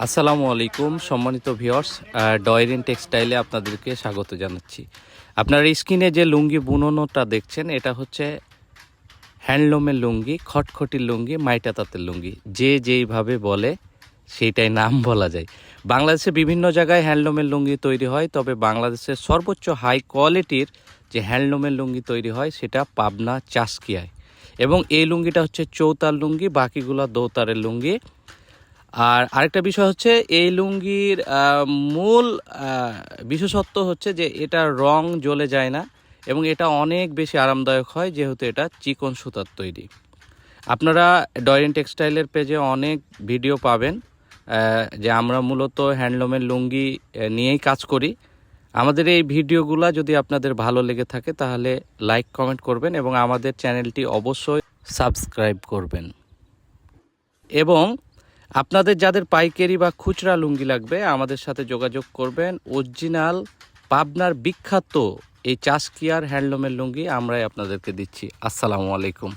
আসসালামু আলাইকুম সম্মানিত ভিউয়ার্স, ডয়রিন টেক্সটাইলে আপনাদেরকে স্বাগত জানাচ্ছি। আপনার স্ক্রিনে যে লুঙ্গি বুননোটা দেখছেন এটা হচ্ছে হ্যান্ডলুমের লুঙ্গি, খটখটির লুঙ্গি, মাইটা তাঁতের লুঙ্গি, যে যেইভাবে বলে সেইটাই নাম বলা যায়। বাংলাদেশে বিভিন্ন জায়গায় হ্যান্ডলুমের লুঙ্গি তৈরি হয়, তবে বাংলাদেশের সর্বোচ্চ হাই কোয়ালিটির যে হ্যান্ডলুমের লুঙ্গি তৈরি হয় সেটা পাবনা চাষকিয়ায়, এবং এই লুঙ্গিটা হচ্ছে চৌতার লুঙ্গি, বাকিগুলো দৌতারের লুঙ্গি। আর আরেকটা বিষয় হচ্ছে এই লুঙ্গির মূল বিশেষত্ব হচ্ছে যে এটা রং জ্বলে যায় না, এবং এটা অনেক বেশি আরামদায়ক হয় যেহেতু এটা চিকন সুতার তৈরি। আপনারা ডয়রিন টেক্সটাইলের পেজে অনেক ভিডিও পাবেন যে আমরা মূলত হ্যান্ডলুমের লুঙ্গি নিয়েই কাজ করি। আমাদের এই ভিডিওগুলো যদি আপনাদের ভালো লেগে থাকে তাহলে লাইক কমেন্ট করবেন এবং আমাদের চ্যানেলটি অবশ্যই সাবস্ক্রাইব করবেন। এবং আপনাদের যাদের পাইকারি বা খুচরা লুঙ্গি লাগবে আমাদের সাথে যোগাযোগ করবেন। অরিজিনাল পাবনার বিখ্যাত এই চাষকিয়ার হ্যান্ডলুমের লুঙ্গি আমরাই আপনাদেরকে দিচ্ছি। আসসালামু আলাইকুম।